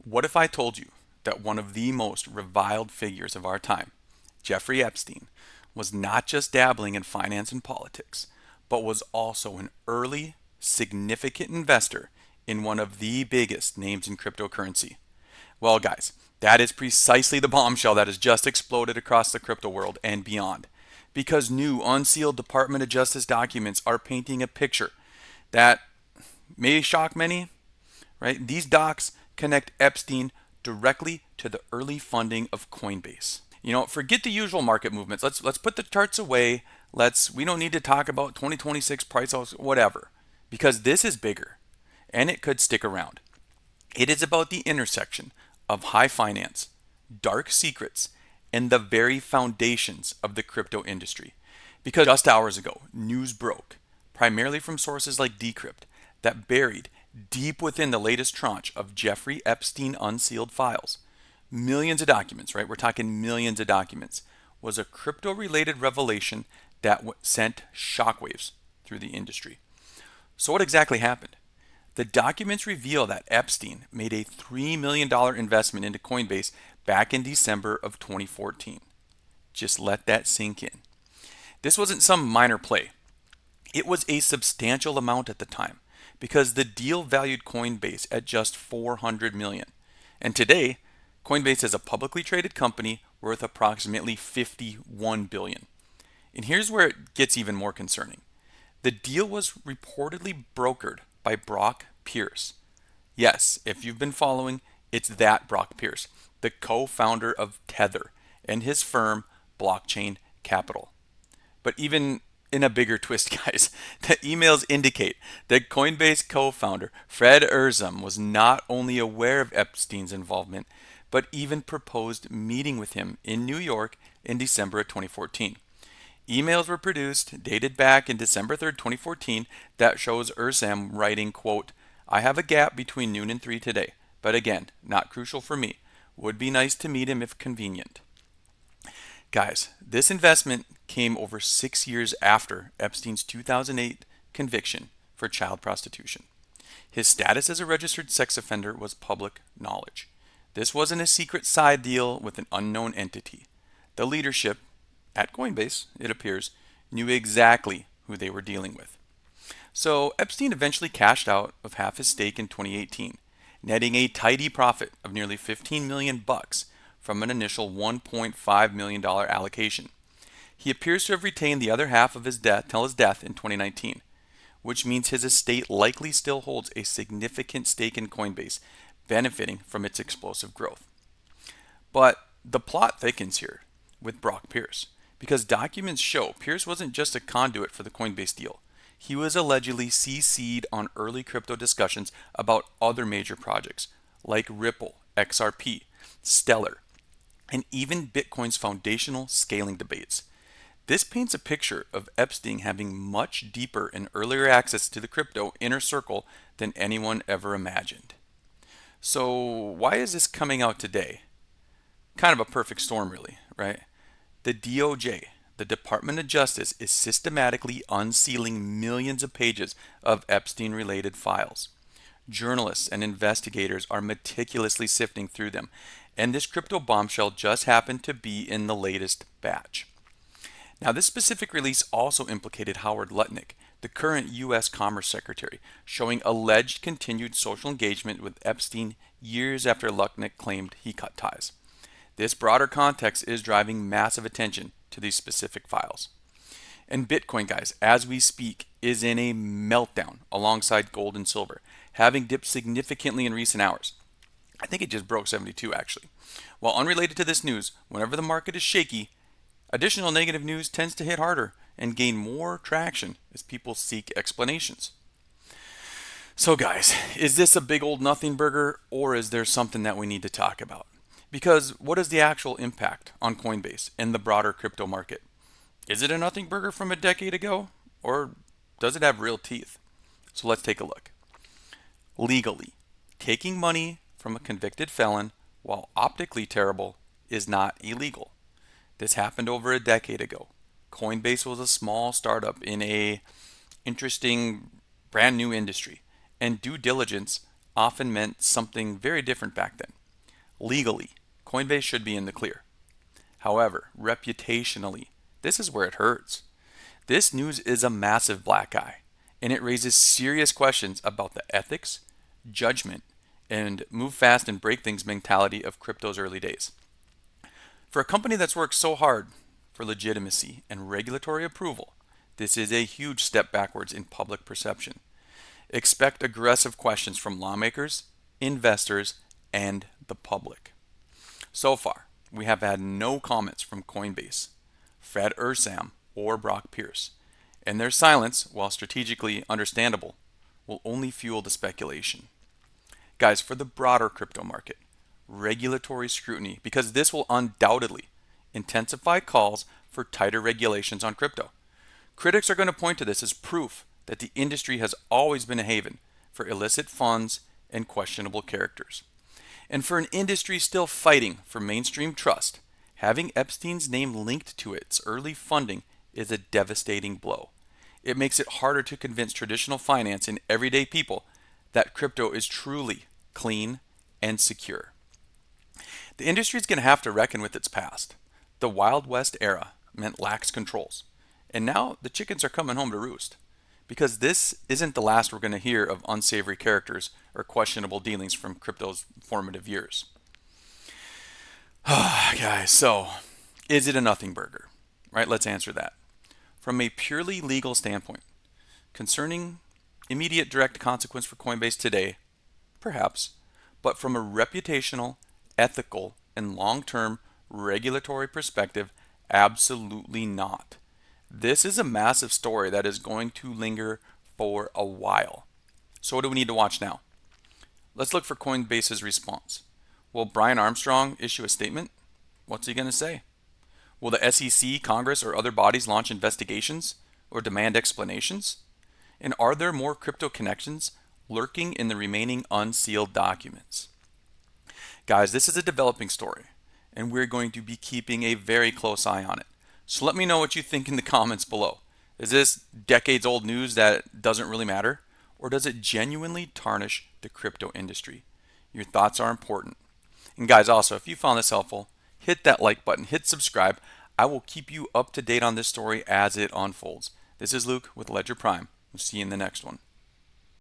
What if I told you that one of the most reviled figures of our time, Jeffrey Epstein, was not just dabbling in finance and politics, but was also an early, significant investor in one of the biggest names in cryptocurrency? Well, guys, that is precisely the bombshell that has just exploded across the crypto world and beyond. Because new unsealed Department of Justice documents are painting a picture that may shock many, right? These docs connect Epstein directly to the early funding of Coinbase. Forget the usual market movements. Let's put the charts away. We don't need to talk about 2026 price whatever, because this is bigger and it could stick around. It is about the intersection of high finance, dark secrets, and the very foundations of the crypto industry. Because just hours ago, news broke, primarily from sources like Decrypt, that buried deep within the latest tranche of Jeffrey Epstein unsealed files, millions of documents, right? We're talking millions of documents, was a crypto related revelation that sent shockwaves through the industry. So, what exactly happened? The documents reveal that Epstein made a $3 million investment into Coinbase back in December of 2014. Just let that sink in. This wasn't some minor play. It was a substantial amount at the time because the deal valued Coinbase at just 400 million. And today, Coinbase is a publicly traded company worth approximately 51 billion. And here's where it gets even more concerning. The deal was reportedly brokered by Brock Pierce. Yes, if you've been following, it's that Brock Pierce, the co-founder of Tether and his firm Blockchain Capital. But even in a bigger twist, guys, the emails indicate that Coinbase co-founder Fred Erzum was not only aware of Epstein's involvement, but even proposed meeting with him in New York in December of 2014. Emails were produced, dated back in December 3rd, 2014, that shows Erzum writing, quote, "I have a gap between noon and 3 today, but again, not crucial for me. Would be nice to meet him if convenient." Guys, this investment came over 6 years after Epstein's 2008 conviction for child prostitution. His status as a registered sex offender was public knowledge. This wasn't a secret side deal with an unknown entity. The leadership at Coinbase, it appears, knew exactly who they were dealing with. So Epstein eventually cashed out of half his stake in 2018, netting a tidy profit of nearly 15 million bucks from an initial $1.5 million allocation. He appears to have retained the other half of his death till his death in 2019, which means his estate likely still holds a significant stake in Coinbase, benefiting from its explosive growth. But the plot thickens here with Brock Pierce, because documents show Pierce wasn't just a conduit for the Coinbase deal. He was allegedly CC'd on early crypto discussions about other major projects like Ripple, XRP, Stellar, and even Bitcoin's foundational scaling debates. This paints a picture of Epstein having much deeper and earlier access to the crypto inner circle than anyone ever imagined. So why is this coming out today? Kind of a perfect storm, really, right? The DOJ, the Department of Justice, is systematically unsealing millions of pages of Epstein-related files. Journalists and investigators are meticulously sifting through them, and this crypto bombshell just happened to be in the latest batch. Now, this specific release also implicated Howard Lutnick, the current U.S. Commerce Secretary, showing alleged continued social engagement with Epstein years after Lutnick claimed he cut ties. This broader context is driving massive attention to these specific files. And Bitcoin, guys, as we speak, is in a meltdown alongside gold and silver, having dipped significantly in recent hours. I think it just broke 72 actually. While unrelated to this news, whenever the market is shaky, additional negative news tends to hit harder and gain more traction as people seek explanations. So guys, is this a big old nothing burger, or is there something that we need to talk about? Because what is the actual impact on Coinbase and the broader crypto market? Is it a nothing burger from a decade ago, or does it have real teeth? So let's take a look. Legally, taking money from a convicted felon, while optically terrible, is not illegal. This happened over a decade ago. Coinbase was a small startup in a interesting brand new industry, and due diligence often meant something very different back then. Legally, Coinbase should be in the clear. However, reputationally, this is where it hurts. This news is a massive black eye, and it raises serious questions about the ethics, judgment, and move fast and break things mentality of crypto's early days. For a company that's worked so hard for legitimacy and regulatory approval, this is a huge step backwards in public perception. Expect aggressive questions from lawmakers, investors, and the public. So far, we have had no comments from Coinbase, Fred Ursam, or Brock Pierce, and their silence, while strategically understandable, will only fuel the speculation. Guys, for the broader crypto market, regulatory scrutiny, because this will undoubtedly intensify calls for tighter regulations on crypto. Critics are going to point to this as proof that the industry has always been a haven for illicit funds and questionable characters. And for an industry still fighting for mainstream trust, having Epstein's name linked to its early funding is a devastating blow. It makes it harder to convince traditional finance and everyday people that crypto is truly clean and secure. The industry is going to have to reckon with its past. The Wild West era meant lax controls, and now the chickens are coming home to roost. Because this isn't the last we're going to hear of unsavory characters or questionable dealings from crypto's formative years. Guys, so is it a nothing burger? Right, let's answer that. From a purely legal standpoint, concerning immediate direct consequence for Coinbase today, perhaps, but from a reputational, ethical, and long-term regulatory perspective, absolutely not. This is a massive story that is going to linger for a while. So what do we need to watch now? Let's look for Coinbase's response. Will Brian Armstrong issue a statement? What's he going to say? Will the SEC, Congress, or other bodies launch investigations or demand explanations? And are there more crypto connections lurking in the remaining unsealed documents? Guys, this is a developing story, and we're going to be keeping a very close eye on it. So let me know what you think in the comments below. Is this decades old news that doesn't really matter? Or does it genuinely tarnish the crypto industry? Your thoughts are important. And guys, also, if you found this helpful, hit that like button, hit subscribe. I will keep you up to date on this story as it unfolds. This is Luke with Ledger Prime. We'll see you in the next one.